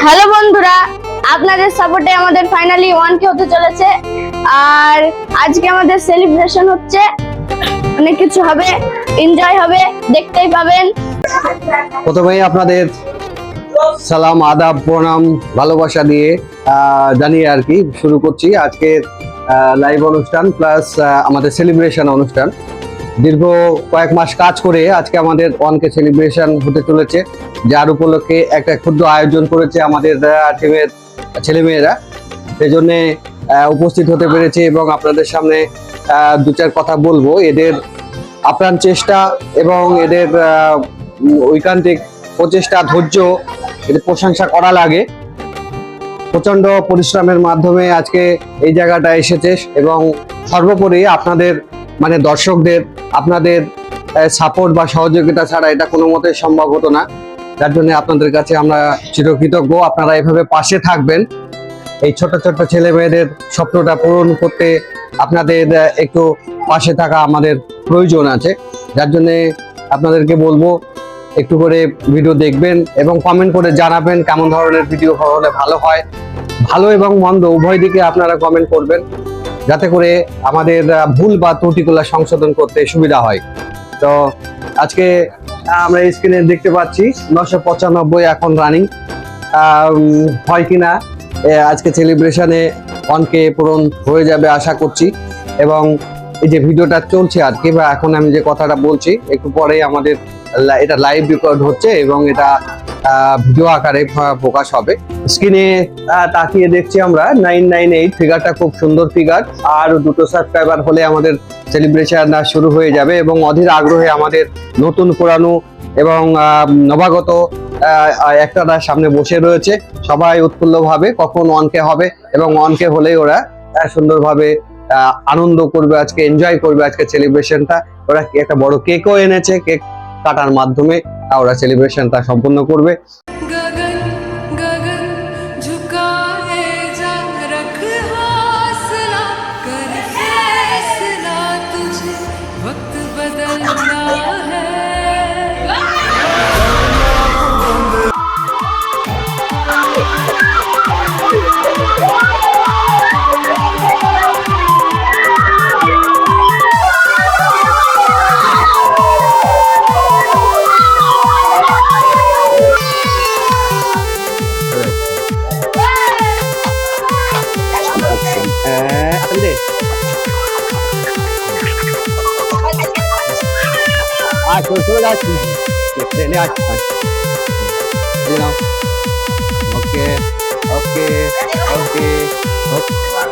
Hello বন্ধুরা, আপনাদের সাপোর্টে আমাদের ফাইনালি 1K হতে চলেছে। আর আজকে আমাদের সেলিব্রেশন হচ্ছে, অনেক কিছু হবে, এনজয় হবে, দেখতেই পাবেন। প্রথমেই আপনাদের সালাম, আদাব, প্রণাম, ভালোবাসা দিয়ে জানিয়ে আর কি শুরু করছি আজকের লাইভ অনুষ্ঠান প্লাস আমাদের সেলিব্রেশন অনুষ্ঠান। দীর্ঘ কয়েক মাস কাজ করে আজকে আমাদের 1K সেলিব্রেশন হতে চলেছে, যার উপলক্ষে একটা ক্ষুদ্র আয়োজন করেছে আমাদের টিমের ছেলেমেয়েরা। সেই জন্য উপস্থিত হতে পেরেছে এবং আপনাদের সামনে দু চার কথা বলবো। এদের আপ্রাণ চেষ্টা এবং এদের ঐকান্তিক প্রচেষ্টা, ধৈর্য, এদের প্রশংসা করা লাগে। প্রচন্ড পরিশ্রমের মাধ্যমে আজকে এই জায়গাটা এসেছে এবং সর্বোপরি আপনাদের মানে দর্শকদের আপনাদের সাপোর্ট বা সহযোগিতা ছাড়া এটা কোনো মতে সম্ভব হতো না। যার জন্য আপনাদের কাছে আমরা চিরকৃতজ্ঞ। আপনারা এভাবে পাশে থাকবেন। এই ছোট ছোট ছেলে মেয়েদের স্বপ্নটা পূরণ করতে আপনাদের একটু পাশে থাকা আমাদের প্রয়োজন আছে। যার জন্য আপনাদেরকে বলবো একটু করে ভিডিও দেখবেন এবং কমেন্ট করে জানাবেন কেমন ধরনের ভিডিও হলে ভালো হয়। ভালো এবং মন্দ উভয় দিকে আপনারা কমেন্ট করবেন, যাতে করে আমাদের ভুল বা ত্রুটিগুলো সংশোধন করতে সুবিধা হয়। তো আজকে আমরা স্ক্রিনে দেখতে পাচ্ছি 995 এখন রানিং। হয় কিনা আজকে সেলিব্রেশনে 1K পূরণ হয়ে যাবে আশা করছি। এবং এই যে ভিডিওটা চলছে আর কি, বা এখন আমি যে কথাটা বলছি একটু পরে আমাদের এটা লাইভ রেকর্ড হচ্ছে এবং এটা ভিডিও আকারে প্রকাশ হবে। স্ক্রিনে তাকিয়ে দেখছি আমরা 998 ফিগারটা, খুব সুন্দর ফিগার। আর দুটো সাবস্ক্রাইবার হলে আমাদের সেলিব্রেশন শুরু হয়ে যাবে এবং অধীর আগ্রহে আমাদের নতুন পুরানো এবং নবাগত একটারা সামনে বসে রয়েছে। সবাই উৎফুল্লভাবে কখন 1K হবে এবং 1K হলেই ওরা সুন্দরভাবে আনন্দ করবে, আজকে এনজয় করবে আজকে সেলিব্রেশনটা। ওরা একটা বড় কেকও এনেছে, কেক কাটার মাধ্যমে ওরা সেলিব্রেশনটা সম্পূর্ণ করবে। ওকে ওকে ওকে।